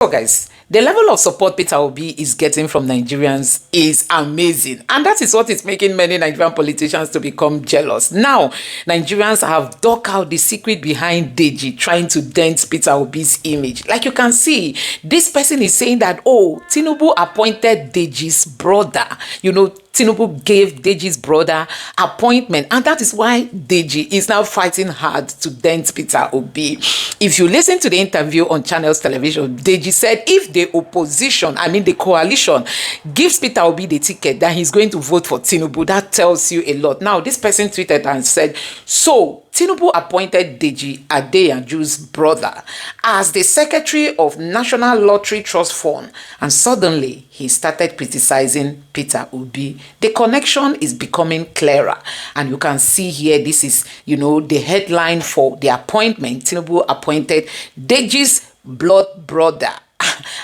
guys, the level of support Peter Obi is getting from Nigerians is amazing. And that is what is making many Nigerian politicians to become jealous. Now, Nigerians have dug out the secret behind Deji trying to dent Peter Obi's image. Like you can see, this person is saying that, oh, Tinubu appointed Deji's brother. Tinubu gave Deji's brother appointment, and that is why Deji is now fighting hard to dent Peter Obi. If you listen to the interview on Channels Television, Deji said if the the coalition, gives Peter Obi the ticket, then he's going to vote for Tinubu. That tells you a lot. Now, this person tweeted and said, so Tinubu appointed Deji Adeyanju's brother as the Secretary of National Lottery Trust Fund, and suddenly he started criticizing Peter Obi. The connection is becoming clearer, and you can see here, this is, the headline for the appointment. Tinubu appointed Deji's blood brother.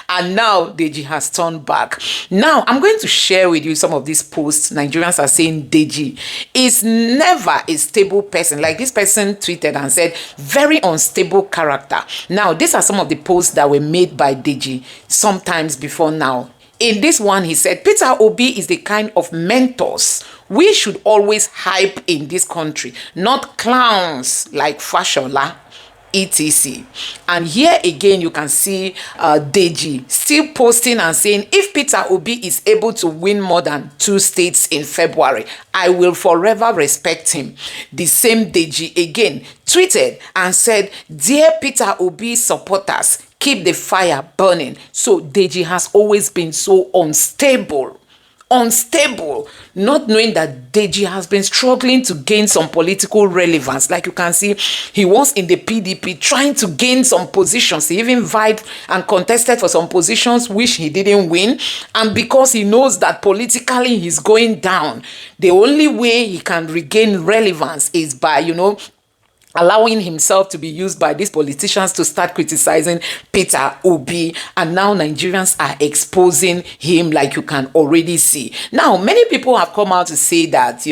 And now Deji has turned back. Now, I'm going to share with you some of these posts. Nigerians are saying Deji is never a stable person. Like this person tweeted and said, very unstable character. Now, these are some of the posts that were made by Deji sometimes before now. In this one, he said, Peter Obi is the kind of mentors we should always hype in this country, not clowns like Fashola, etc. And here again, you can see Deji still posting and saying, if Peter Obi is able to win more than 2 states in February, I will forever respect him. The same Deji again tweeted and said, dear Peter Obi supporters, keep the fire burning. So Deji has always been so unstable, not knowing that Deji has been struggling to gain some political relevance. Like you can see, he was in the PDP trying to gain some positions. He even vied and contested for some positions which he didn't win. And because he knows that politically he's going down, the only way he can regain relevance is by, allowing himself to be used by these politicians to start criticizing Peter Obi. And now Nigerians are exposing him, like you can already see. Now, many people have come out to say that,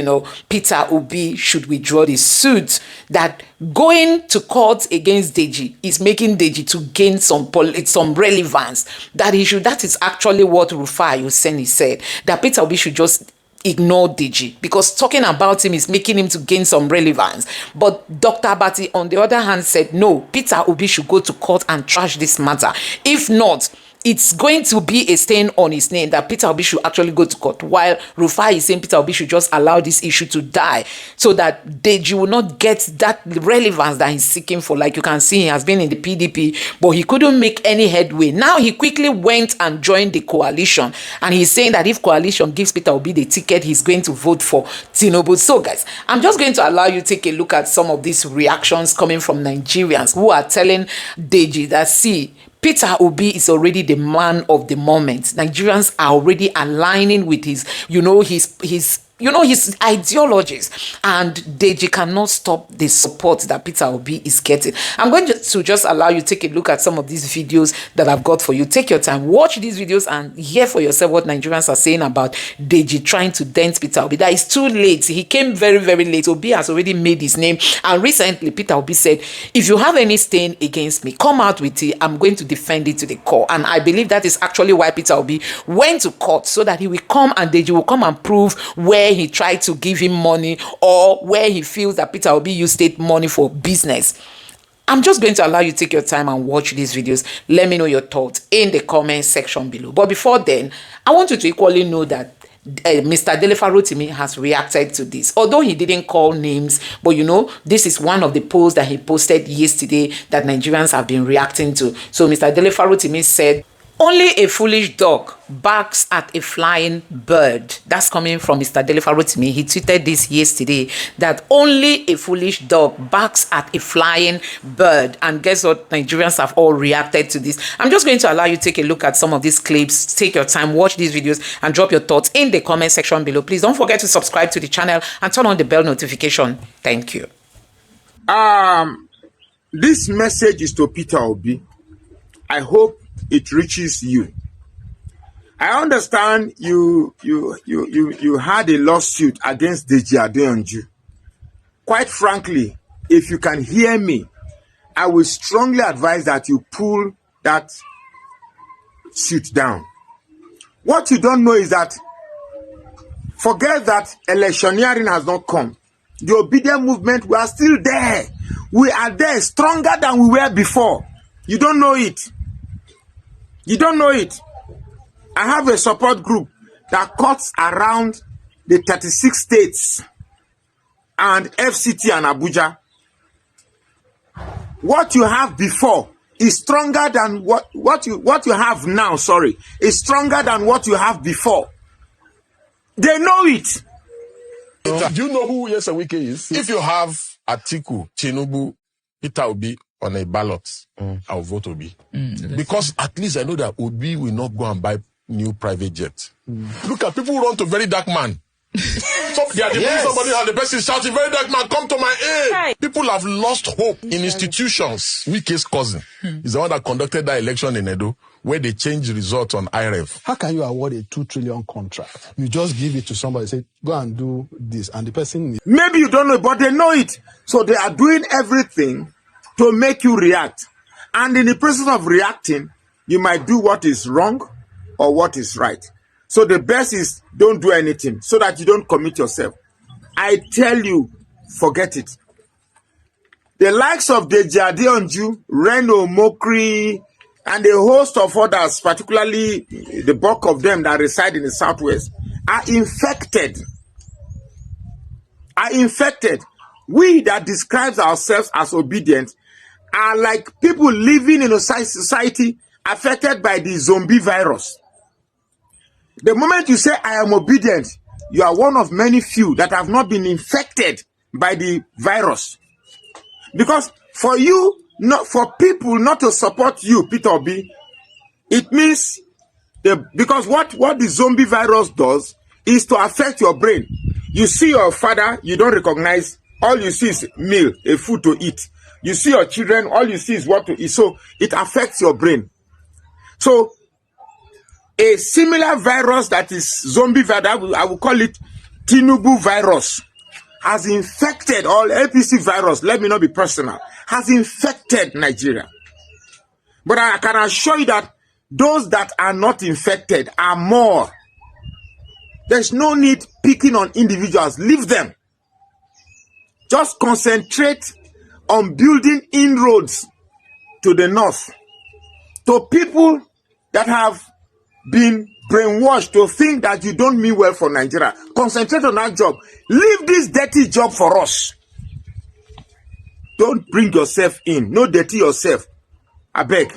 Peter Obi should withdraw the suit, that going to court against Deji is making Deji to gain some relevance, that is actually what Rufai Hussaini said, that Peter Obi should just ignore Deji, because talking about him is making him to gain some relevance. But Dr. Abati, on the other hand, said, no, Peter Obi should go to court and trash this matter. If not, it's going to be a stain on his name, that Peter Obi should actually go to court, while Rufai is saying Peter Obi should just allow this issue to die so that Deji will not get that relevance that he's seeking for. Like you can see, he has been in the PDP, but he couldn't make any headway. Now he quickly went and joined the coalition, and he's saying that if coalition gives Peter Obi the ticket, he's going to vote for Tinubu. So guys, I'm just going to allow you to take a look at some of these reactions coming from Nigerians who are telling Deji that, see, Peter Obi is already the man of the moment. Nigerians are already aligning with his ideologies, and Deji cannot stop the support that Peter Obi is getting. I'm going to just allow you to take a look at some of these videos that I've got for you. Take your time, watch these videos and hear for yourself what Nigerians are saying about Deji trying to dent Peter Obi. That is too late. He came very, very late. Obi has already made his name, and recently Peter Obi said, if you have any stain against me, come out with it. I'm going to defend it to the core. And I believe that is actually why Peter Obi went to court, so that he will come and Deji will come and prove where he tried to give him money, or where he feels that Peter Obi used state money for business. I'm just going to allow you to take your time and watch these videos. Let me know your thoughts in the comment section below. But before then, I want you to equally know that Mr. Rotimi has reacted to this. Although he didn't call names, but this is one of the posts that he posted yesterday that Nigerians have been reacting to. So Mr. Rotimi said, only a foolish dog barks at a flying bird. That's coming from Mr. Rotimi. He tweeted this yesterday, that only a foolish dog barks at a flying bird. And guess what? Nigerians have all reacted to this. I'm just going to allow you to take a look at some of these clips. Take your time, watch these videos, and drop your thoughts in the comment section below. Please don't forget to subscribe to the channel and turn on the bell notification. Thank you. This message is to Peter Obi. I hope it reaches you. I understand you had a lawsuit against Deji Adeyanju. Quite frankly, if you can hear me, I will strongly advise that you pull that suit down. What you don't know is that, forget that electioneering has not come. The obedient movement, we are still there. We are there, stronger than we were before. You don't know it. You don't know it. I have a support group that cuts around the 36 states and FCT and Abuja. What you have before is stronger than what you have now, is stronger than what you have before. They know it. Do you know who Yesawike is? If you have Atiku, Tinubu, Peter Obi on a ballot, I'll vote Obi. Because at least I know that Obi will not go and buy new private jet. Look at people who run to very dark man. They are somebody and the person shouting, very dark man, come to my aid. Right. People have lost hope in institutions. Wike's cousin is the one that conducted that election in Edo, where they changed results on IREF. How can you award a 2 trillion contract? You just give it to somebody, say, go and do this, and the person... Maybe you don't know, but they know it. So they are doing everything to make you react. And in the process of reacting, you might do what is wrong or what is right. So the best is don't do anything so that you don't commit yourself. I tell you, forget it. The likes of Deji, Reno, Mokri, and a host of others, particularly the bulk of them that reside in the Southwest, are infected. We that describes ourselves as obedient are like people living in a society affected by the zombie virus. The moment you say, I am obedient, you are one of many few that have not been infected by the virus. Because for people not to support you, Peter Obi, it means, because what the zombie virus does is to affect your brain. You see your father, you don't recognize, all you see is meal, a food to eat. You see your children, all you see is what to eat. So it affects your brain. So a similar virus that is zombie virus, I will call it Tinubu virus, has infected, all APC virus, let me not be personal, has infected Nigeria. But I can assure you that those that are not infected are more. There's no need picking on individuals. Leave them. Just concentrate on building inroads to the north, to people that have been brainwashed to think that you don't mean well for Nigeria. Concentrate on that job. Leave this dirty job for us. Don't bring yourself in. No dirty yourself. I beg.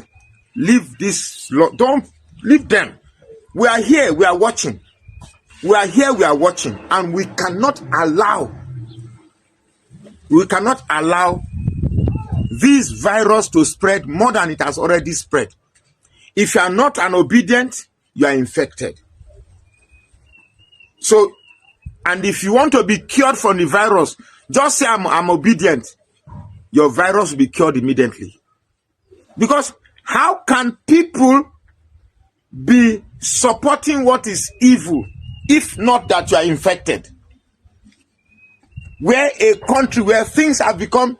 Leave this. Don't leave them. We are here. We are watching. We are here. We are watching. And we cannot allow this virus to spread more than it has already spread. If you are not an obedient, you are infected. So, and if you want to be cured from the virus, just say I'm obedient. Your virus will be cured immediately. Because how can people be supporting what is evil if not that you are infected? Where a country where things have become...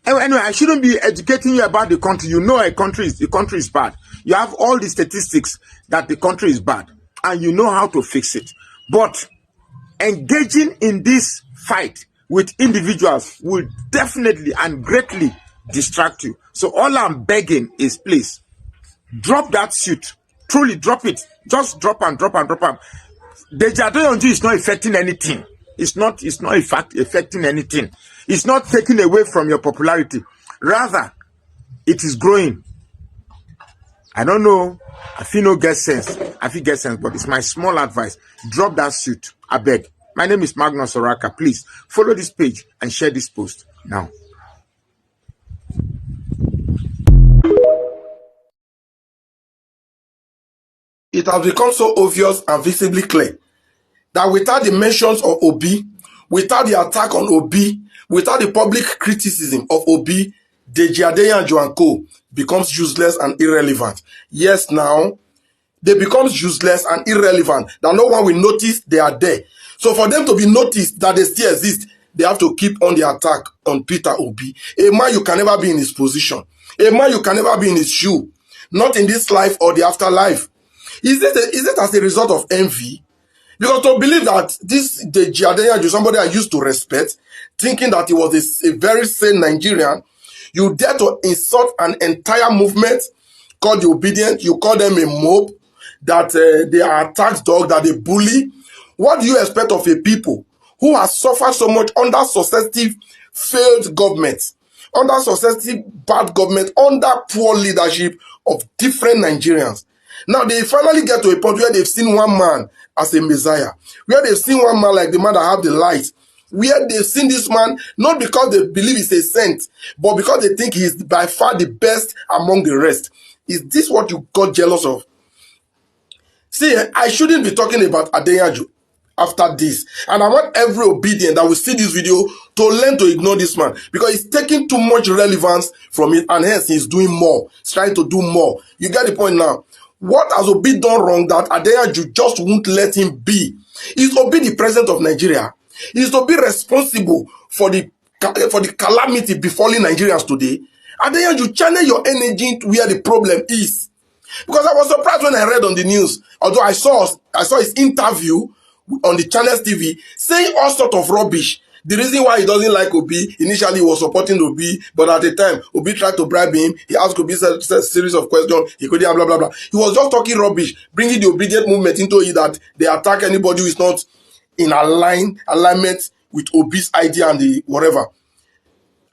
Anyway, I shouldn't be educating you about the country. You know the country is bad. You have all the statistics that the country is bad. And you know how to fix it. But engaging in this fight with individuals will definitely and greatly distract you. So all I'm begging is, please, drop that suit. Truly drop it. Just drop and drop and drop and... Deji is not affecting anything. It's not affecting anything. It's not taking away from your popularity. Rather, it is growing. I don't know. I feel no get sense. But it's my small advice. Drop that suit. I beg. My name is Magnus Oraka. Please follow this page and share this post now. It has become so obvious and visibly clear that without the mentions of Obi, without the attack on Obi, without the public criticism of Obi, Deji and Co. becomes useless and irrelevant. Yes, now, they become useless and irrelevant, that no one will notice they are there. So for them to be noticed that they still exist, they have to keep on the attack on Peter Obi. A man you can never be in his position. A man you can never be in his shoe. Not in this life or the afterlife. Is it as a result of envy? Because to believe that this Deji Adeyanju, somebody I used to respect, thinking that he was a very sane Nigerian, you dare to insult an entire movement called the Obedient, you call them a mob, that they are a tax dog, that they bully. What do you expect of a people who has suffered so much under successive failed government, under successive bad government, under poor leadership of different Nigerians? Now they finally get to a point where they've seen one man as a Messiah, where they've seen one man like the man that have the light, where they've seen this man not because they believe he's a saint, but because they think he's by far the best among the rest. Is this what you got jealous of? See, I shouldn't be talking about Adeyanju after this. And I want every obedient that will see this video to learn to ignore this man, because he's taking too much relevance from it, and hence he's doing more. He's trying to do more. You get the point now? What has Obi done wrong that Adeyanju just won't let him be? Is Obi the president of Nigeria? Is Obi responsible for the calamity befalling Nigerians today? Adeyanju, channel your energy to where the problem is. Because I was surprised when I read on the news, although I saw his interview on the Channels TV saying all sort of rubbish. The reason why he doesn't like Obi, initially he was supporting Obi, but at the time, Obi tried to bribe him. He asked Obi a series of questions. He couldn't, blah, blah, blah. He was just talking rubbish, bringing the Obedient movement into it that they attack anybody who is not in alignment with Obi's idea and the whatever.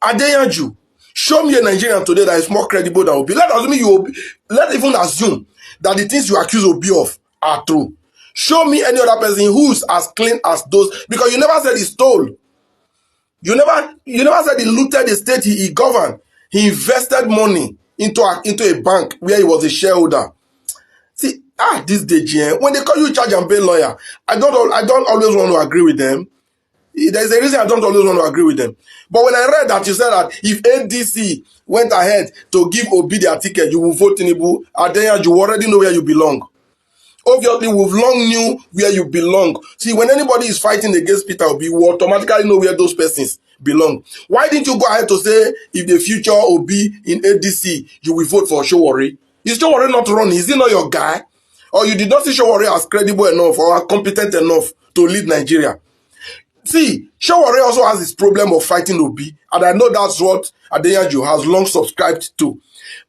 Adeyanju, show me a Nigerian today that is more credible than Obi. Let's even assume that the things you accuse Obi of are true. Show me any other person who's as clean as those, because you never said he stole. You never said he looted the state he governed. He invested money into a bank where he was a shareholder. See, this Deji, when they call you charge and pay lawyer, I don't always want to agree with them. There's a reason I don't always want to agree with them. But when I read that you said that if ADC went ahead to give Obi their ticket, you will vote Tinubu, Adeyanju, you already know where you belong. Obviously, we've long knew where you belong. See, when anybody is fighting against Peter Obi, we automatically know where those persons belong. Why didn't you go ahead to say if the future Obi in ADC, you will vote for Showore? Is Showore not running? Is he not your guy? Or you did not see Showore as credible enough or competent enough to lead Nigeria? See, Showore also has this problem of fighting Obi, and I know that's what Adeyanju has long subscribed to.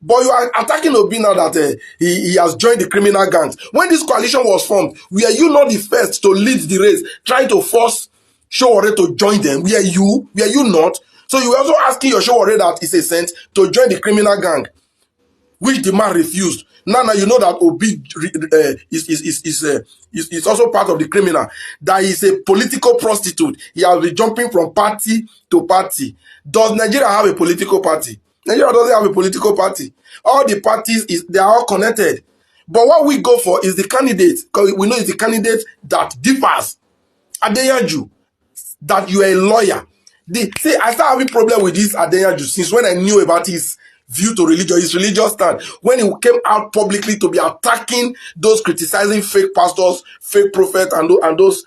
But you are attacking Obi now that he has joined the criminal gangs. When this coalition was formed, were you not the first to lead the race, trying to force Showore to join them? Were you not? So you were also asking your Showore that is a saint to join the criminal gang, which the man refused. Now you know that Obi is also part of the criminal. That is a political prostitute. He has been jumping from party to party. Does Nigeria have a political party? Nigeria doesn't have a political party. All the parties, they are all connected. But what we go for is the candidate, because we know it's the candidate that differs. Adeyanju, that you are a lawyer. See, I started having problem with this Adeyanju since when I knew about his view to religion, his religious stand. When he came out publicly to be attacking those criticizing fake pastors, fake prophets, and those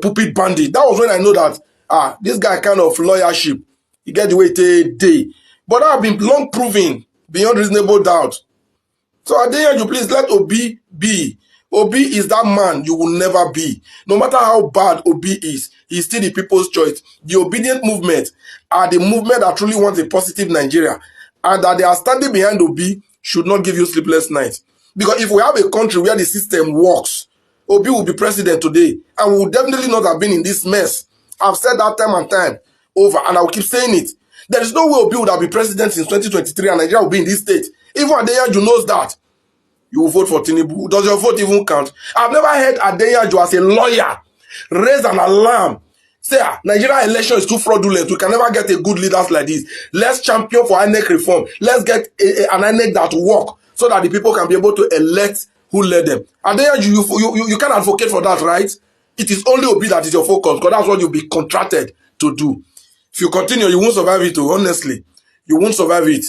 pulpit bandits. That was when I know that this guy kind of lawyership, he get the way day. But that have been long proven beyond reasonable doubt. So Adeyanju, please let Obi be. Obi is that man you will never be. No matter how bad Obi is, he's still the people's choice. The Obedient movement are the movement that truly wants a positive Nigeria. And that they are standing behind Obi should not give you sleepless nights. Because if we have a country where the system works, Obi will be president today. And we will definitely not have been in this mess. I've said that time and time over, and I will keep saying it. There is no way Obi would have been president since 2023 and Nigeria will be in this state. Even Adeyanju knows that. You will vote for Tinubu. Does your vote even count? I've never heard Adeyanju as a lawyer raise an alarm. Say, Nigeria election is too fraudulent. We can never get a good leaders like this. Let's champion for INEC reform. Let's get an INEC that work so that the people can be able to elect who led them. Adeyanju, you can advocate for that, right? It is only Obi that is your focus, because that's what you'll be contracted to do. If you continue, you won't survive it, honestly. You won't survive it.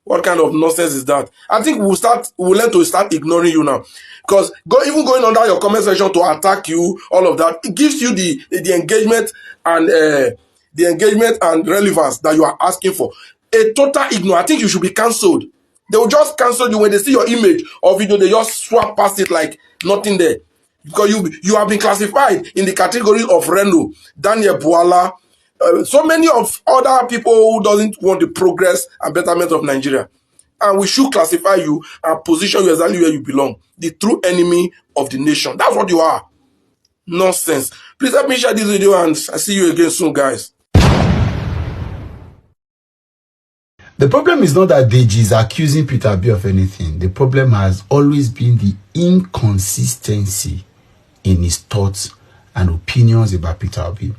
What kind of nonsense is that? I think we'll learn to start ignoring you now. Because even going under your comment section to attack you, all of that, it gives you the engagement and relevance that you are asking for. A total ignore. I think you should be cancelled. They will just cancel you when they see your image or video. They just swap past it like nothing there, because you have been classified in the category of Reno, Daniel Buala, so many of other people who doesn't want the progress and betterment of Nigeria. And we should classify you and position you exactly where you belong, the true enemy of the nation. That's what you are. Nonsense. Please help me share this video, and I see you again soon, guys. The problem is not that Deji is accusing Peter Obi of anything. The problem has always been the inconsistency in his thoughts and opinions about Peter Obi.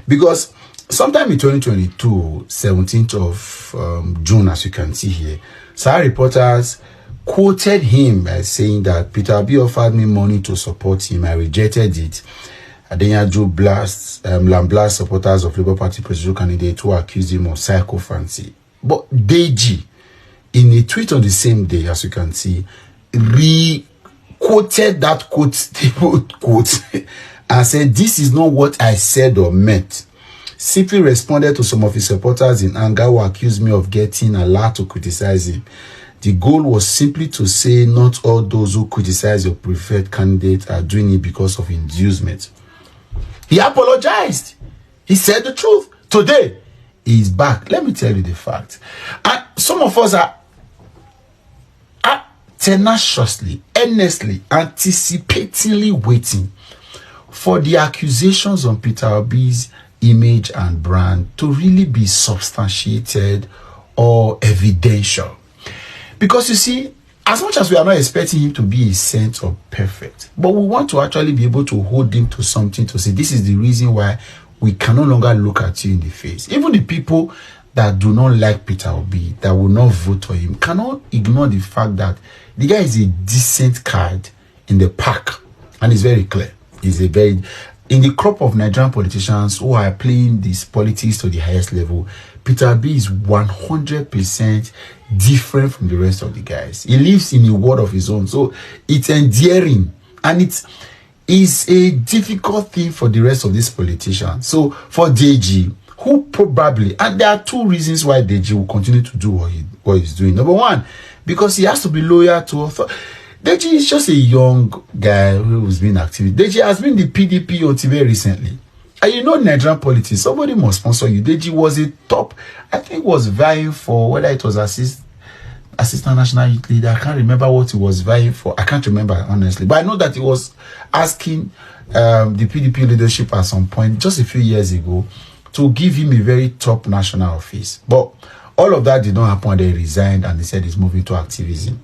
Because sometime in 2022, 17th of June, as you can see here, some reporters quoted him as saying that Peter Obi offered me money to support him. I rejected it. Adeyanju Lamblast supporters of Labour Party presidential candidate who accused him of psychophancy. But Deji, in a tweet on the same day, as you can see, re-quoted that quote and said, "This is not what I said or meant." Simply responded to some of his supporters in anger who accused me of getting a lot to criticize him. The goal was simply to say not all those who criticize your preferred candidate are doing it because of inducement. He apologized. He said the truth. Today, he's back. Let me tell you the fact. And some of us are tenaciously, earnestly, anticipatingly waiting for the accusations on Peter Obi's image and brand to really be substantiated or evidential. Because you see, as much as we are not expecting him to be a saint or perfect, but we want to actually be able to hold him to something to say, this is the reason why we can no longer look at you in the face. Even the people that do not like Peter Obi, that will not vote for him, cannot ignore the fact that the guy is a decent card in the pack. And it's very clear. He's a very... In the crop of Nigerian politicians who are playing this politics to the highest level, Peter Obi is 100% different from the rest of the guys. He lives in a world of his own. So it's endearing. And it's a difficult thing for the rest of these politicians. So for Deji, who probably... And there are two reasons why Deji will continue to do what he's doing. Number one, because he has to be loyal to authority. Deji is just a young guy who's been active. Deji has been the PDP on TV recently. And you know Nigerian politics, somebody must sponsor you. Deji was a top, I think was vying for, whether it was assistant national youth leader. I can't remember what he was vying for. I can't remember, honestly. But I know that he was asking the PDP leadership at some point, just a few years ago, to give him a very top national office. But all of that did not happen. They resigned and they said he's moving to activism.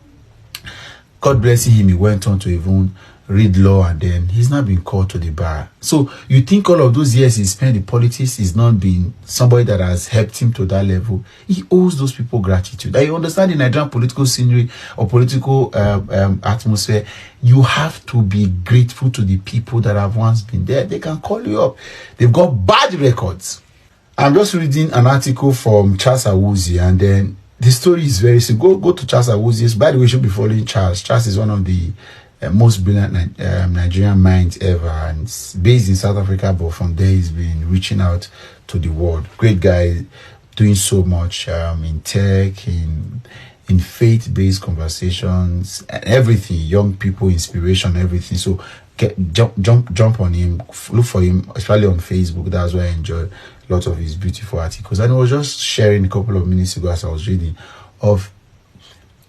God blessing him, he went on to even read law, and then he's not been called to the bar. So you think all of those years he spent in politics is not being somebody that has helped him to that level? He owes those people gratitude. And you understand the Nigerian political scenery or political atmosphere, you have to be grateful to the people that have once been there. They can call you up. They've got bad records. I'm just reading an article from Charles Awuzie, and then the story is very simple. Go to Charles Awuzie's. By the way, you should be following Charles. Charles is one of the most brilliant Nigerian minds ever, and based in South Africa, but from there he's been reaching out to the world. Great guy, doing so much in tech, in faith-based conversations, everything, young people, inspiration, everything. So jump on him, look for him, especially on Facebook. That's where I enjoy a lot of his beautiful articles. And I was just sharing a couple of minutes ago as I was reading of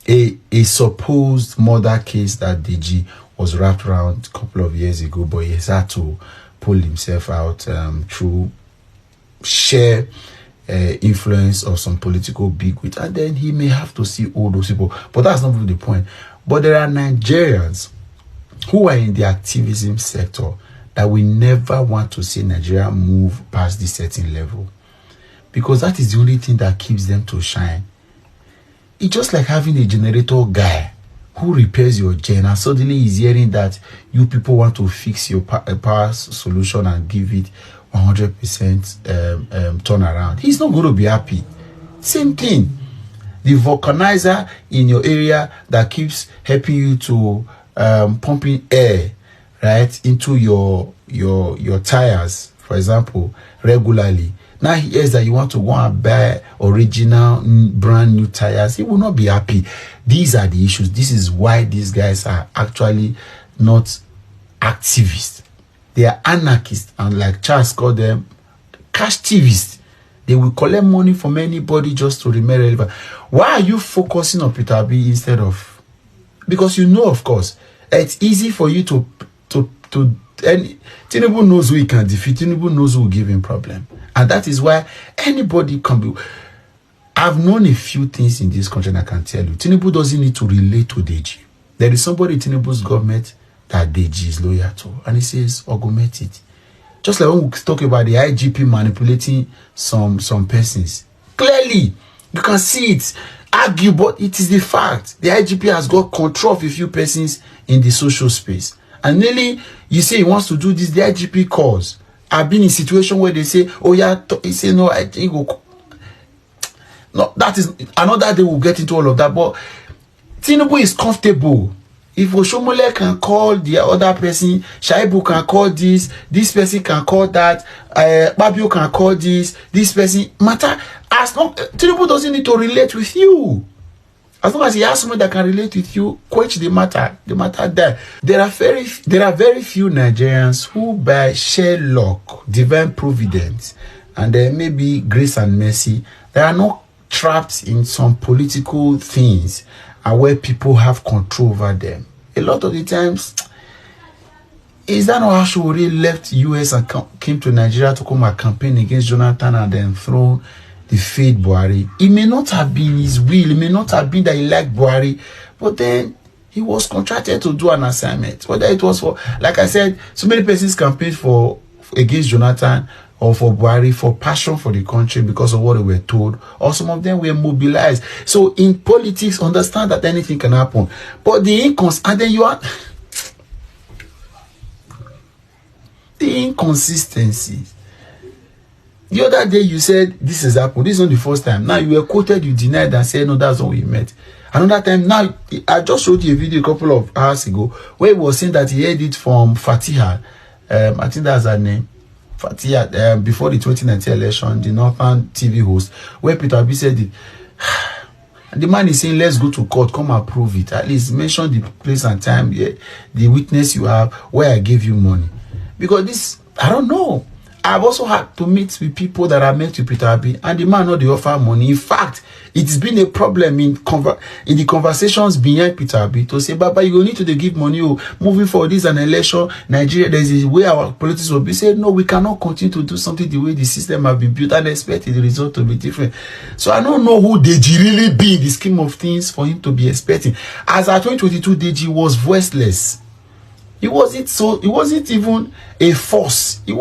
a supposed murder case that Deji was wrapped around a couple of years ago, but he has had to pull himself out through sheer influence of some political bigwig, and then he may have to see all those people. But that's not really the point. But there are Nigerians who are in the activism sector that we never want to see Nigeria move past this certain level, because that is the only thing that keeps them to shine. It's just like having a generator guy who repairs your gen, and suddenly he's hearing that you people want to fix your power solution and give it 100% turnaround. He's not going to be happy. Same thing. The vulcanizer in your area that keeps helping you to pumping air right into your tires, for example, regularly, Now he hears that you want to go and buy original, brand new tires. He will not be happy. These are the issues. This is why these guys are actually not activists. They are anarchists, and like Charles called them, cash thievists. They will collect money from anybody just to remain relevant. Why are you focusing on Peter B instead of? Because you know, of course, it's easy for you to and Tinubu knows who he can defeat. Tinubu knows who will give him problem, and that is why anybody can be. I've known a few things in this country, and I can tell you, Tinubu doesn't need to relate to Deji. There is somebody in Tinubu's government that Deji is loyal to, and he says, augment it. Just like when we talk about the IGP manipulating some persons. Clearly, you can see it, argue, but it is the fact. The IGP has got control of a few persons in the social space. And nearly, you say he wants to do this, the IGP calls. I've been in a situation where they say, oh yeah, he say, no, I think go. No, that is another day we'll get into all of that. But Tinubu is comfortable. If Oshomole can call the other person, Shaibu can call this person can call that, Babio can call this person, matter, as long, Tinubu doesn't need to relate with you. As long as he has someone that can relate with you, quench the matter there. There are very few Nigerians who by sheer luck, divine providence, and there may be grace and mercy, they are not trapped in some political things and where people have control over them. A lot of the times, is that not how Shuri left US and came to Nigeria to come and campaign against Jonathan and then thrown the fade Buhari? It may not have been his will, it may not have been that he liked Buhari, but then he was contracted to do an assignment. Whether it was for, like I said, so many persons campaigned for against Jonathan or for Buhari for passion for the country because of what they were told, or some of them were mobilized. So in politics, understand that anything can happen. But and then you are the inconsistencies. The other day you said this has happened. This is not the first time. Now you were quoted, you denied and said no, that's what we met. Another time, now I just showed you a video a couple of hours ago where he was saying that he heard it from Fatiha. I think that's her name. Fatiha, before the 2019 election, the Northern TV host, where Peter B said it. And the man is saying, let's go to court, come and prove it. At least mention the place and time, the witness you have, where I gave you money. Because this, I don't know. I've also had to meet with people that I met with Peter B, and the man not they offer money. In fact, it's been a problem in the conversations behind Peter B to say, Baba, you need to give money. Moving for this an election, Nigeria, there's a way our politics will be. Said, no, we cannot continue to do something the way the system has been built and expect the result to be different. So I don't know who Deji really be in the scheme of things for him to be expecting. As at 2022, Deji was voiceless. It wasn't even a force. He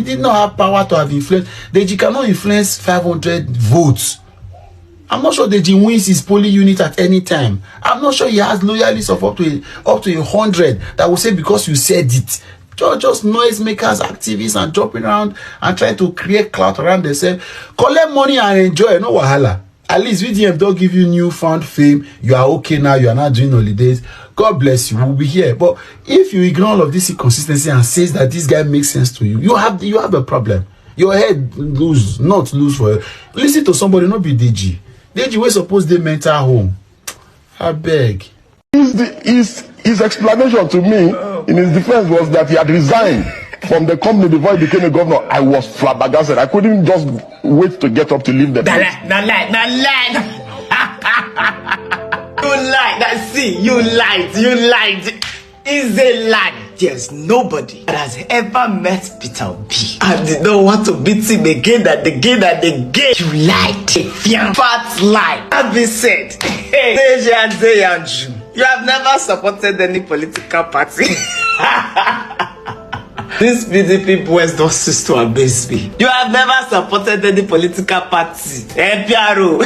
did not have power to have influence. Deji cannot influence 500 votes. I'm not sure Deji wins his polling unit at any time. I'm not sure he has loyalists of up to 100 that will say because you said it. Just noisemakers, activists, and jumping around and trying to create clout around themselves. Collect money and enjoy, no wahala. At least VDM don't give you newfound fame. You are okay now. You are not doing holidays. God bless you. We'll be here. But if you ignore all of this inconsistency and says that this guy makes sense to you, you have a problem. Your head not lose for you. Listen to somebody, not be Deji. Deji was supposed to mental home. I beg. His explanation to me in his defense was that he had resigned from the company before he became a governor. I was flabbergasted. I couldn't just wait to get up to leave the place. No lie. You lied. That's see, you lied. It's a lie. There's nobody that has ever met Peter B and did not want to beat him again and again. You lied. Fat lie. That being said, Deji and Deyi, you have never supported any political party. These PDP boys don't cease to amaze me. You have never supported any political party. NPRO.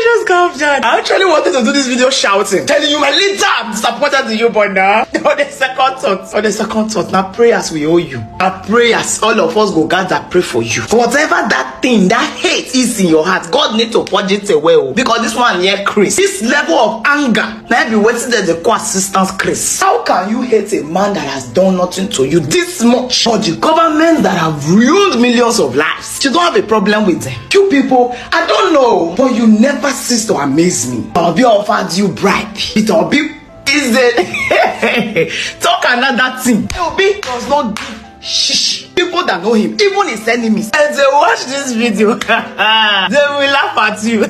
Just calm down. I actually wanted to do this video shouting, telling you, my leader, I'm disappointed in you, but now, on the second thought, now prayers we owe you. Our prayers, all of us go gather pray for you. Whatever that thing, that hate is in your heart, God need to purge it away. Because this one here, Chris, this level of anger, now be waiting that the co-assistance, Chris. How can you hate a man that has done nothing to you this much? For the government that have ruined millions of lives, you don't have a problem with them. You people, I don't know, but you never cease to amaze me. Obi offered you bribe. It Obi is it? Talk another thing. Obi does not give shish. People that know him, even his enemies, and they watch this video, they will laugh at you.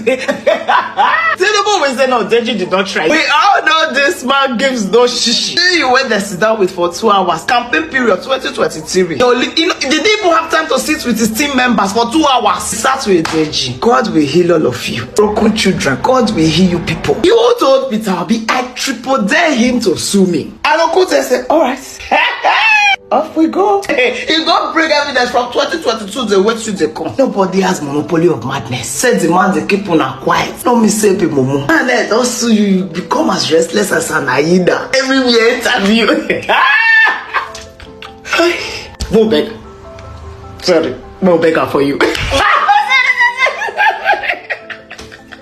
Tinubu will say, no, Deji did not try. We all know this man gives no shish. You went there sit down with for 2 hours. Campaign period 2023. He didn't even have time to sit with his team members for 2 hours. Start with Deji. God will heal all of you. Broken children, God will heal you people. You told Peter Obi, I triple dare him to sue me. And Okute said, all right. Off we go. He don't bring evidence from 2022. They wait till they come. Nobody has monopoly of madness. Said the man they keep on quiet. No me say be momo. And then also you become as restless as an Aida. Everywhere interview. No beggar. Sorry, no beggar for you.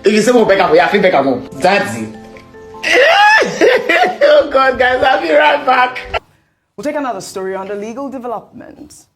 If you say no beggar for you, I feel beggar more. That's it. Oh God, guys, I'll be right back. We'll take another story on the legal development.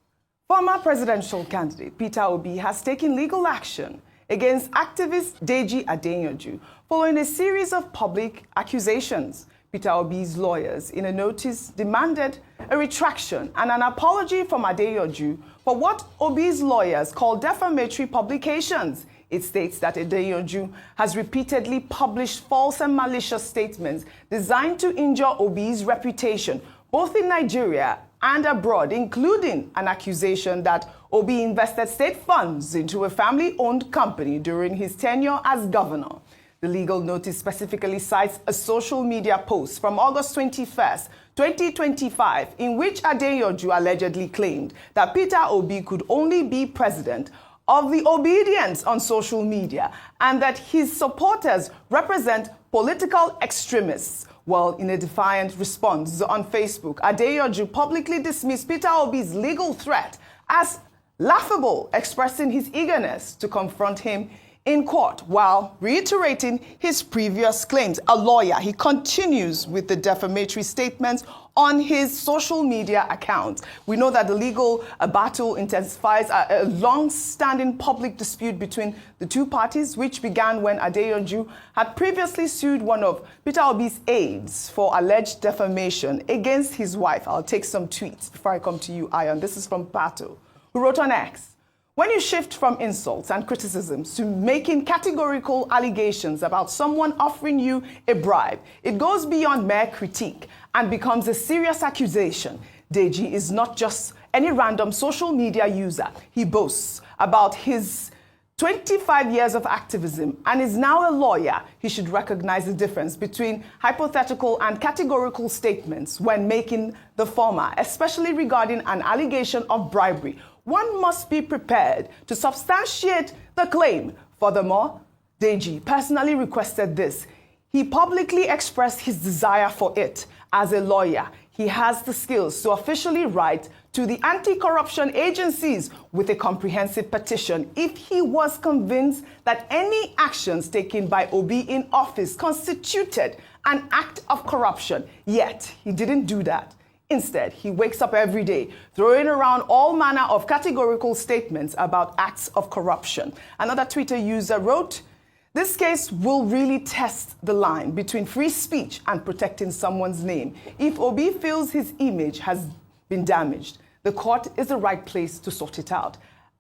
Former presidential candidate Peter Obi has taken legal action against activist Deji Adeyanju following a series of public accusations. Peter Obi's lawyers, in a notice, demanded a retraction and an apology from Adeyanju for what Obi's lawyers call defamatory publications. It states that Adeyanju has repeatedly published false and malicious statements designed to injure Obi's reputation, both in Nigeria and abroad, including an accusation that Obi invested state funds into a family-owned company during his tenure as governor. The legal notice specifically cites a social media post from August 21st, 2025, in which Adeyanju allegedly claimed that Peter Obi could only be president of the obedience on social media and that his supporters represent political extremists. Well, in a defiant response on Facebook, Adeyanju publicly dismissed Peter Obi's legal threat as laughable, expressing his eagerness to confront him in court while reiterating his previous claims. A lawyer, he continues with the defamatory statements on his social media account. We know that the legal battle intensifies a long-standing public dispute between the two parties, which began when Adeyanju had previously sued one of Peter Obi's aides for alleged defamation against his wife. I'll take some tweets before I come to you, Ion. This is from Pato, who wrote on X, when you shift from insults and criticisms to making categorical allegations about someone offering you a bribe, it goes beyond mere critique and becomes a serious accusation. Deji is not just any random social media user. He boasts about his 25 years of activism and is now a lawyer. He should recognize the difference between hypothetical and categorical statements when making the former, especially regarding an allegation of bribery. One must be prepared to substantiate the claim. Furthermore, Deji personally requested this. He publicly expressed his desire for it. As a lawyer, he has the skills to officially write to the anti-corruption agencies with a comprehensive petition if he was convinced that any actions taken by Obi in office constituted an act of corruption. Yet, he didn't do that. Instead, he wakes up every day throwing around all manner of categorical statements about acts of corruption. Another Twitter user wrote, this case will really test the line between free speech and protecting someone's name. If Obi feels his image has been damaged, the court is the right place to sort it out.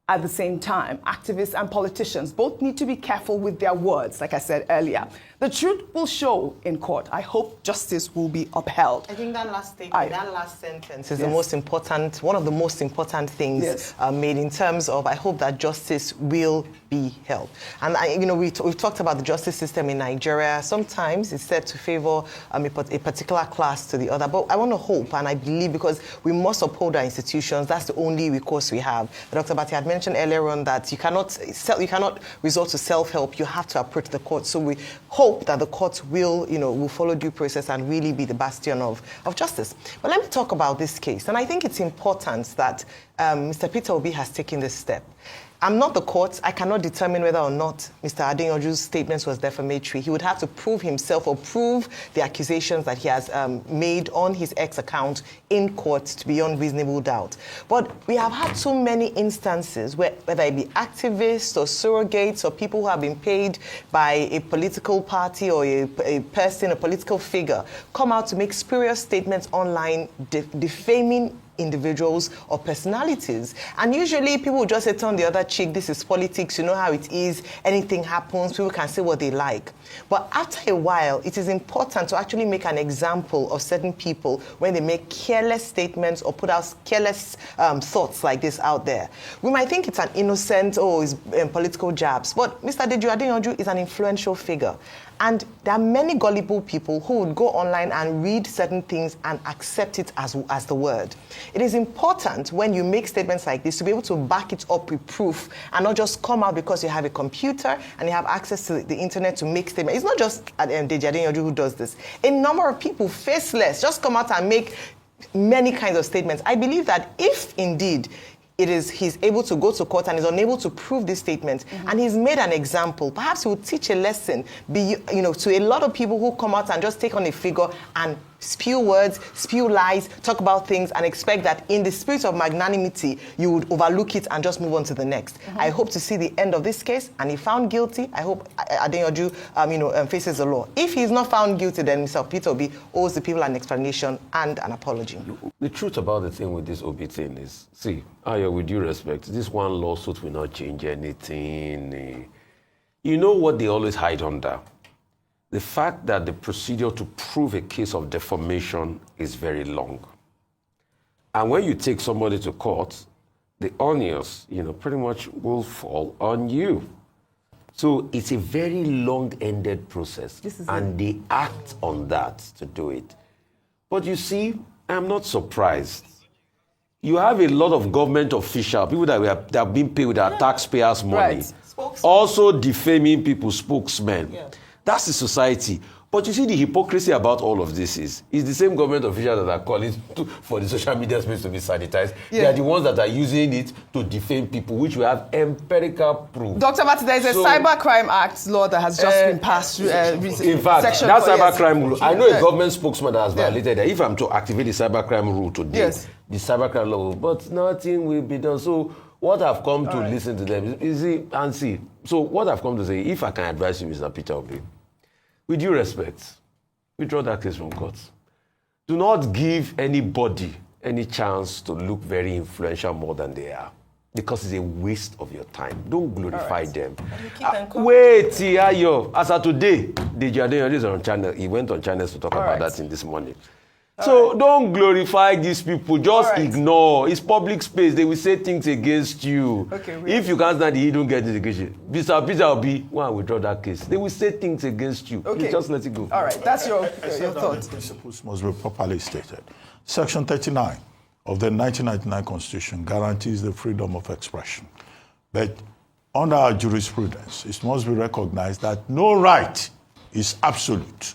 At the same time, activists and politicians both need to be careful with their words, like I said earlier. The truth will show in court. I hope justice will be upheld. I think that last statement, that last sentence is the most important, one of the most important things made in terms of, I hope that justice will be held. And we've talked about the justice system in Nigeria. Sometimes it's said to favor a particular class to the other. But I want to hope and I believe, because we must uphold our institutions, that's the only recourse we have. Dr. Bati had mentioned earlier on that you cannot resort to self-help. You have to approach the court. So we hope that the court will follow due process and really be the bastion of justice. But let me talk about this case. And I think it's important that Mr. Peter Obi has taken this step. I'm not the court. I cannot determine whether or not Mr. Adeyanju's statements was defamatory. He would have to prove himself or prove the accusations that he has made on his X account in court to beyond reasonable doubt. But we have had so many instances where, whether it be activists or surrogates or people who have been paid by a political party or a person, a political figure, come out to make spurious statements online defaming individuals or personalities. And usually people will just say, turn the other cheek, this is politics, you know how it is, anything happens, people can say what they like. But after a while, it is important to actually make an example of certain people when they make careless statements or put out careless thoughts like this out there. We might think it's an innocent, it's political jabs, but Mr. Deji Adeyanju is an influential figure. And there are many gullible people who would go online and read certain things and accept it as the word. It is important when you make statements like this to be able to back it up with proof and not just come out because you have a computer and you have access to the internet to make statements. It's not just Deji Adeyanju who does this. A number of people, faceless, just come out and make many kinds of statements. I believe that if indeed he's able to go to court and is unable to prove this statement, and he's made an example, perhaps he will teach a lesson to a lot of people who come out and just take on a figure and spew words, spew lies, talk about things, and expect that in the spirit of magnanimity, you would overlook it and just move on to the next. I hope to see the end of this case, and if found guilty, I hope Adeyanju faces the law. If he's not found guilty, then Mr. Peter Obi owes the people an explanation and an apology. The truth about the thing with this Obi thing is, see, Ayo, with due respect, this one lawsuit will not change anything. You know what they always hide under? The fact that the procedure to prove a case of defamation is very long. And when you take somebody to court, the onus, pretty much will fall on you. So it's a very long-ended process, and they act on that to do it. But you see, I'm not surprised. You have a lot of government officials, people that have been paid with our taxpayers' money, also defaming people's spokesmen. Yeah. That's the society. But you see, the hypocrisy about all of this is the same government officials that are calling for the social media space to be sanitized. Yeah. They are the ones that are using it to defame people, which we have empirical proof. Dr. Martin, there is a Cybercrime Act law that has just been passed. In fact, that cybercrime rule, I know a government spokesman that has violated that. If I'm to activate the cybercrime rule today, the cybercrime law, but nothing will be done. So what I've come to listen to them is see. So what I've come to say, if I can advise you, Mr. Peter Obi, with due respect, withdraw that case from court. Do not give anybody any chance to look very influential more than they are, because it's a waste of your time. Don't glorify them. Wait, Ayo. As of today, Deji Adeyanju is on channel. He went on channels to talk about that in this morning. So don't glorify these people. Just ignore. It's public space. They will say things against you. If you can't stand it, you don't get education. Mr. Peter Obi, why withdraw that case? They will say things against you. You just let it go. All right. That's your thought. The principles must be properly stated. Section 39 of the 1999 Constitution guarantees the freedom of expression. But under our jurisprudence, it must be recognized that no right is absolute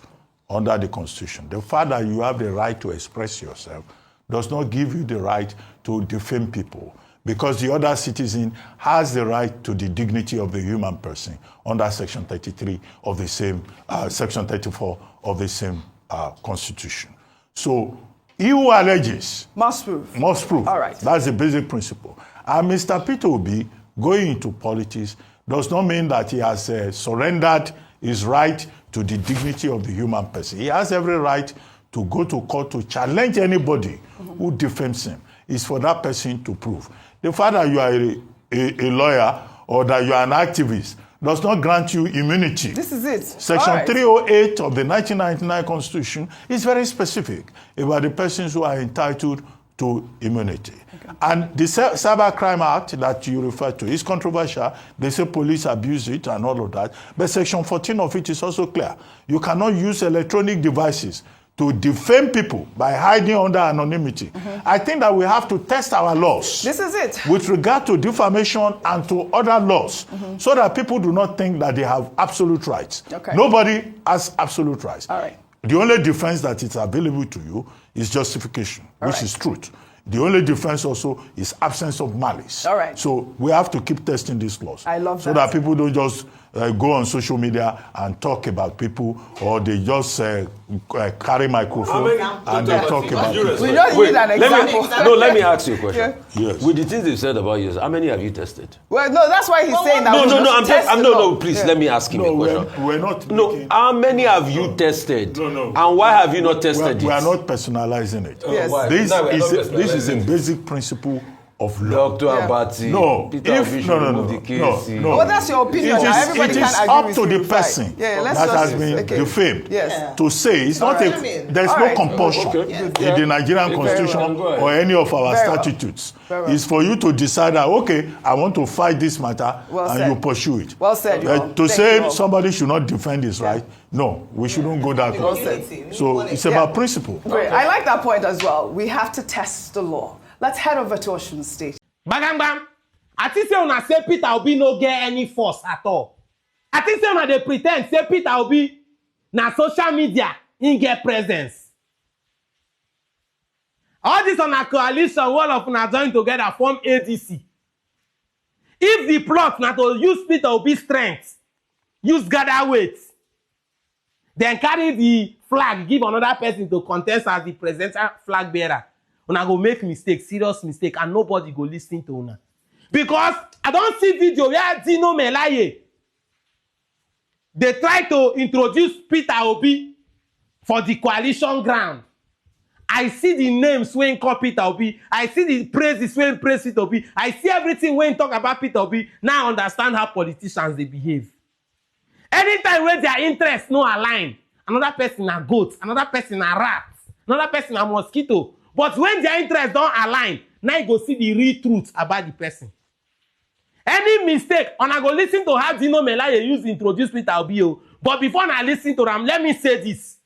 under the Constitution. The fact that you have the right to express yourself does not give you the right to defame people, because the other citizen has the right to the dignity of the human person under Section 33 of the same, Section 34 of the same Constitution. So he who alleges must prove. Must prove. All right. That's the basic principle. And Mr. Peter Obi going into politics does not mean that he has surrendered his right to the dignity of the human person. He has every right to go to court to challenge anybody who defames him. It's for that person to prove. The fact that you are a lawyer or that you are an activist does not grant you immunity. This is it. Section 308 of the 1999 Constitution is very specific about the persons who are entitled to immunity. And the Cybercrime Act that you refer to is controversial. They say police abuse it and all of that. But Section 14 of it is also clear. You cannot use electronic devices to defame people by hiding under anonymity, I think that we have to test our laws. This is it. With regard to defamation and to other laws, so that people do not think that they have absolute rights. Okay. Nobody has absolute rights. All right. The only defense that is available to you is justification, which is truth. The only defense also is absence of malice. All right. So we have to keep testing these laws. I love so that people don't just go on social media and talk about people, or they just carry microphone and they talk about people. We just need an example. Let me ask you a question. Yes. With the things they've said about you, how many have you tested? Well, no, that's why he's saying that. Please, let me ask him a question. We're not. How many have you tested? No. And why have you not tested it? We are not personalizing it. Yes. This is a basic principle of law. Dr. Abati, No, Peter if Obi no, should remove the case. no. Well, that's your opinion. It is, Everybody it can is agree up with to you. the person Yeah, let's that just has been okay. defamed Yes. to say. It's not All a. right. There's All no right. compulsion in the Nigerian Constitution or any of our Very well. statutes. Very well. It's for you to decide that okay, I want to fight this matter, Well and said. you pursue it. Well said, you all. To Thank say you all. somebody should not defend his right, no, we shouldn't go that Well way. said. So it's about principle. Great. I like that point as well. We have to test the law. Let's head over to Osun State. Bam bam. I think say una say Peter Obi no get any force at all. I think say una dey pretend say Peter Obi na social media in get presence. All this on a coalition, all of una join together form ADC. If the plot na to use Peter Obi's strength, use gather weight, then carry the flag, give another person to contest as the presidential flag bearer, una go make mistake, serious mistake, and nobody go listen to una. Because I don't see video where Dino Melaye, they try to introduce Peter Obi for the coalition ground. I see the names when call Peter Obi. I see the praises when praise Peter Obi. I see everything when talk about Peter Obi. Now I understand how politicians they behave. Anytime when their interests no align, another person a goat, another person a rat, another person a mosquito. But when their interests don't align, now you go see the real truth about the person. Any mistake, una go listen to how Dino Melaye use to introduce Peter Obi. But before I listen to them, let me say this.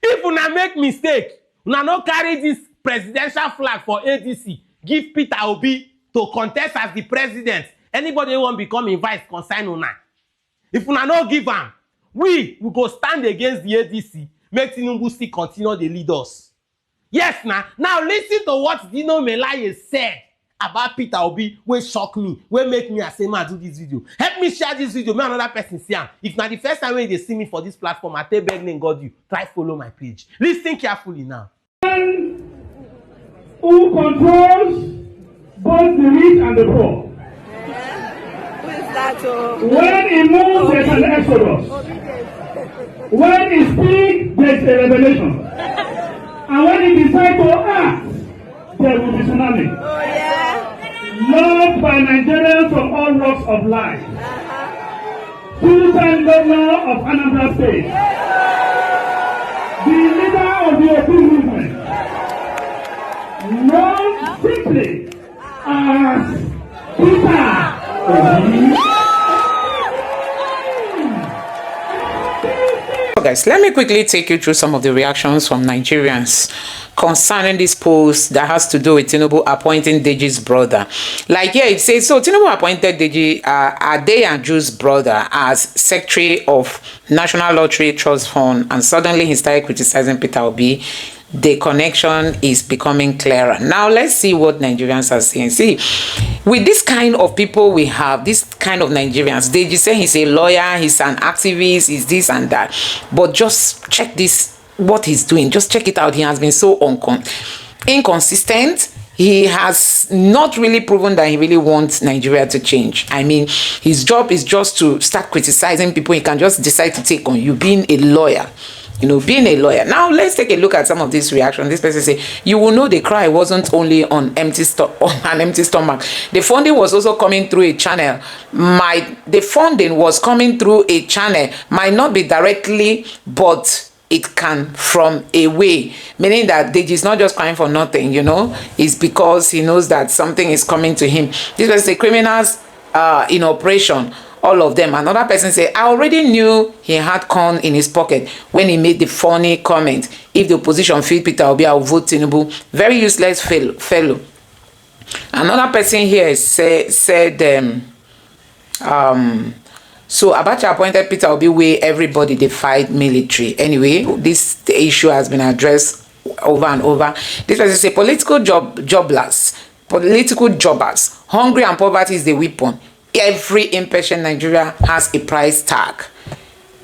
If una make mistake, una no carry this presidential flag for ADC, give Peter Obi to contest as the president. Anybody who want become a vice consign una. If una no give am, we go stand against the ADC, make Tinubu still continue to lead us. Yes, now listen to what Dino Melaye said about Peter Obi, wey shock me, wey make me as a man do this video. Help me share this video, make another person see am. If na the first time when they see me for this platform, I take beg name God you. Try follow my page. Listen carefully now. Who controls both the rich and the poor? Who is that? When he moves, there's an exodus. When he speaks, there's a revelation. And when he decides to act, there will be tsunami. Oh, yeah. Loved by Nigerians from all walks of life. Two-time governor of Anambra State. The leader of the Obi movement. Known simply as Peter Obi. Guys, let me quickly take you through some of the reactions from Nigerians concerning this post that has to do with Tinubu appointing Deji's brother. Like here, it says, so Tinubu appointed Deji, Adeyanju's brother, as Secretary of National Lottery Trust Fund, and suddenly he started criticizing Peter Obi. The connection is becoming clearer. Now, let's see what Nigerians are saying. See, with this kind of people we have, this kind of Nigerians, they just say he's a lawyer, he's an activist, he's this and that. But just check this, what he's doing. Just check it out. He has been so inconsistent. He has not really proven that he really wants Nigeria to change. I mean, his job is just to start criticizing people. He can just decide to take on you, being a lawyer. You know, being a lawyer. Now, let's take a look at some of this reaction. This person say, you will know the cry wasn't only on an empty stomach. The funding was also coming through a channel. The funding was coming through a channel. Might not be directly, but it can from a way. Meaning that Deji is not just crying for nothing, you know. It's because he knows that something is coming to him. This was the criminals in operation all of them. Another person said, I already knew he had corn in his pocket when he made the funny comment. If the opposition feed Peter Obi, I will vote Tinubu. Very useless fellow. Another person here said so Abacha appointed Peter Obi where everybody defied military. Anyway, this issue has been addressed over and over. This person say political jobbers, hungry and poverty is the weapon. Every impatient Nigeria has a price tag.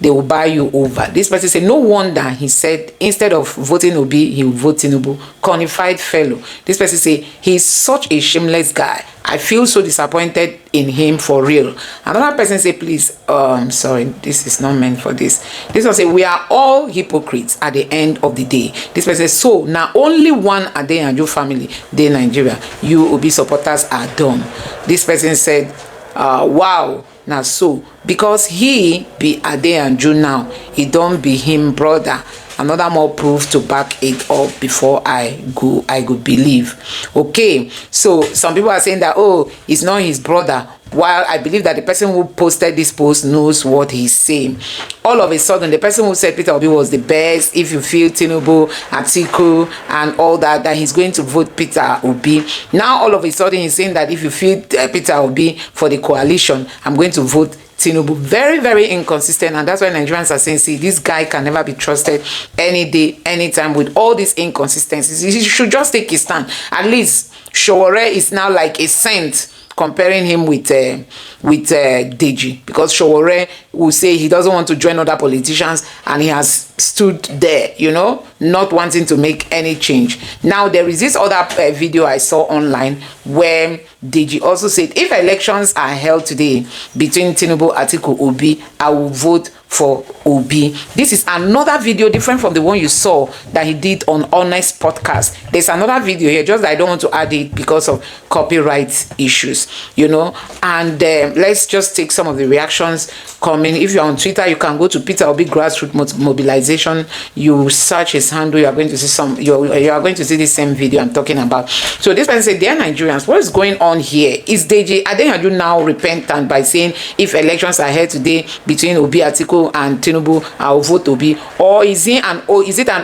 They will buy you over. This person said, no wonder he said instead of voting Obi, he will vote Tinubu. Cornified fellow. This person said, he's such a shameless guy. I feel so disappointed in him for real. Another person said, please, I'm sorry, this is not meant for this. This one said, we are all hypocrites at the end of the day. This person said, so now only one Adeyanju family, they Nigeria. You Obi supporters are dumb. This person said, wow. Now so because he be Adeyanju now, he don't be him brother. Another more proof to back it up before I go believe. Okay, so some people are saying that, oh, it's not his brother, while I believe that the person who posted this post knows what he's saying. All of a sudden, the person who said Peter Obi was the best, if you feel Tinubu, Atiku, and all that, that he's going to vote Peter Obi. Now, all of a sudden, he's saying that if you feel Peter Obi for the coalition, I'm going to vote Tinubu. Very, very inconsistent, and that's why Nigerians are saying, see, this guy can never be trusted any day, anytime. With all these inconsistencies, he should just take his stand. At least Showore is now like a saint, comparing him with Deji, because Showore will say he doesn't want to join other politicians, and he has stood there, you know, not wanting to make any change. Now there is this other video I saw online where Deji also said, if elections are held today between Tinubu, Atiku, Obi, I will vote for Obi. This is another video different from the one you saw that he did on Honest Podcast. There's another video here, just that I don't want to add it because of copyright issues, you know. And let's just take some of the reactions coming. If you're on Twitter, you can go to Peter Obi Grassroots Mobilization. You search his handle, you are going to see you are going to see the same video I'm talking about. So this person said, dear Nigerians, what is going on here? Is Deji Adeyanju now repentant by saying if elections are held today between Obi, Atiku, and Tinubu, I'll vote Obi? Or is it an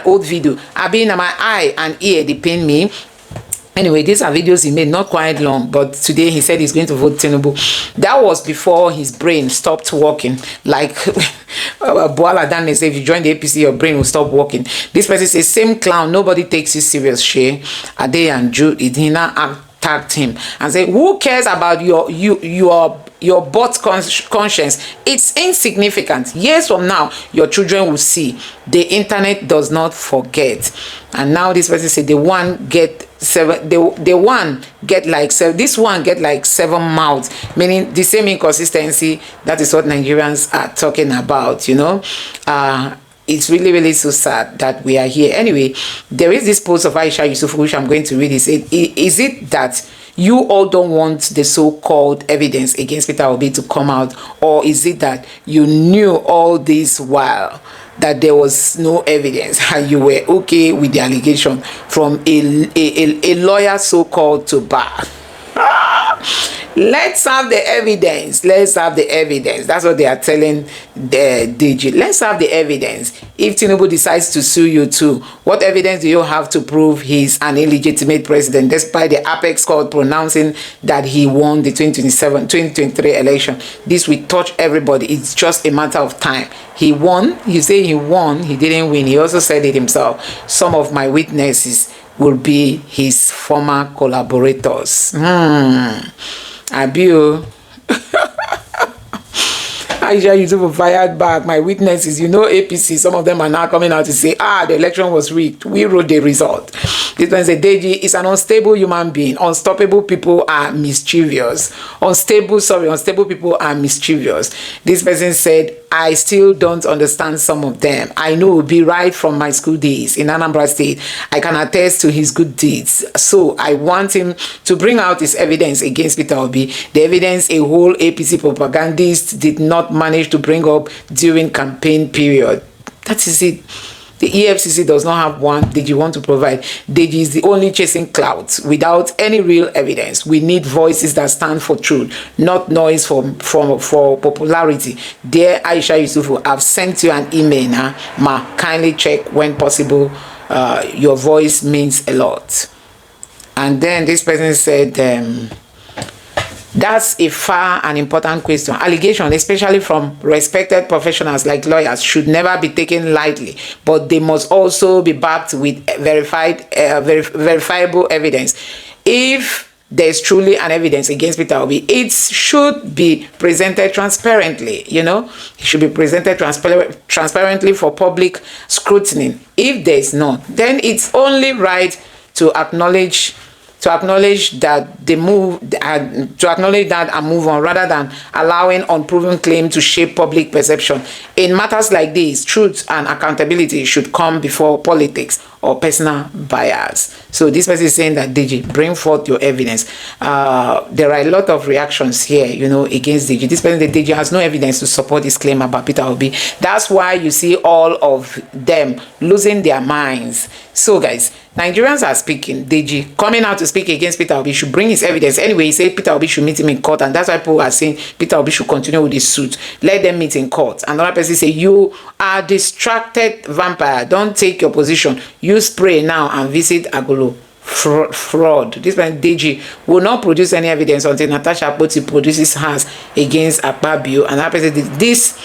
old video? Abi, na my eye and ear, they pain me. Anyway, these are videos he made, not quite long, but today he said he's going to vote Tinubu. That was before his brain stopped working. Like Boala Dane said, if you join the APC, your brain will stop working. This person says, same clown, nobody takes you serious, Shay. Adeyanju Idina attacked him and said, who cares about your butt conscience? It's insignificant. Years from now, your children will see. The internet does not forget. And now this person said, this one get like 7 mouths, meaning the same inconsistency. That is what Nigerians are talking about, you know. It's really, really so sad that we are here. Anyway, there is this post of Aisha Yusuf, which I'm going to read. Is it that you all don't want the so-called evidence against Peter Obi to come out, or is it that you knew all this while that there was no evidence and you were okay with the allegation from a lawyer so-called to bar? Let's have the evidence. Let's have the evidence. That's what they are telling the Deji. Let's have the evidence. If Tinubu decides to sue you too, what evidence do you have to prove he's an illegitimate president, despite the apex court pronouncing that he won the 2023 election? This will touch everybody. It's just a matter of time. He won. You say he won. He didn't win. He also said it himself. Some of my witnesses will be his former collaborators. Abio. Aisha Yusuf fired back. My witnesses, you know, APC, some of them are now coming out to say, the election was rigged. We wrote the result. This one said, Deji is an unstable human being. Unstoppable people are mischievous. Unstable people are mischievous. This person said, I still don't understand some of them. I know be right from my school days in Anambra State. I can attest to his good deeds. So I want him to bring out his evidence against Peter Obi. The evidence a whole APC propagandist did not manage to bring up during campaign period. That is it. The EFCC does not have one Deji want to provide. Deji is the only chasing clouds without any real evidence. We need voices that stand for truth, not noise for popularity. Dear Aisha Yusufu, I've sent you an email now. Ma, kindly check when possible. Your voice means a lot. And then this person said, that's a far and important question. Allegation, especially from respected professionals like lawyers, should never be taken lightly, but they must also be backed with verifiable evidence. If there's truly an evidence against Peter Obi, it should be presented transparently, it should be presented transparently for public scrutiny. If there's none, then it's only right to acknowledge that they move, to acknowledge that and move on, rather than allowing unproven claim to shape public perception. In matters like this, truth and accountability should come before politics or personal bias. So this person is saying that, Deji, bring forth your evidence. There are a lot of reactions here, against Deji. This person, Deji, has no evidence to support his claim about Peter Obi. That's why you see all of them losing their minds. So guys, Nigerians are speaking. Deji coming out to speak against Peter Obi should bring his evidence. Anyway, he said Peter Obi should meet him in court, and that's why people are saying Peter Obi should continue with his suit. Let them meet in court. Another person say, you are distracted vampire. Don't take your position. Use pray now and visit Agolo. Fraud. This man Deji will not produce any evidence until Natasha Akpoti produces hers against Akpabio. And that person this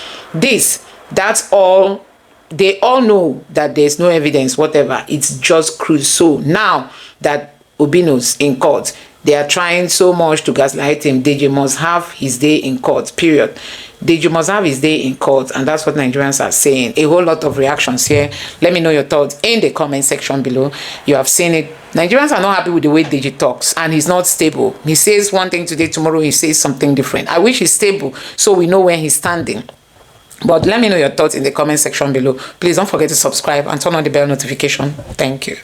that's all. They all know that there's no evidence, whatever. It's just cruise. So now that Obino's in court, they are trying so much to gaslight him. Deji must have his day in court, period. Deji must have his day in court, and that's what Nigerians are saying. A whole lot of reactions here. Let me know your thoughts in the comment section below. You have seen it. Nigerians are not happy with the way Deji talks, and he's not stable. He says one thing today, tomorrow he says something different. I wish he's stable so we know where he's standing. But let me know your thoughts in the comment section below. Please don't forget to subscribe and turn on the bell notification. Thank you.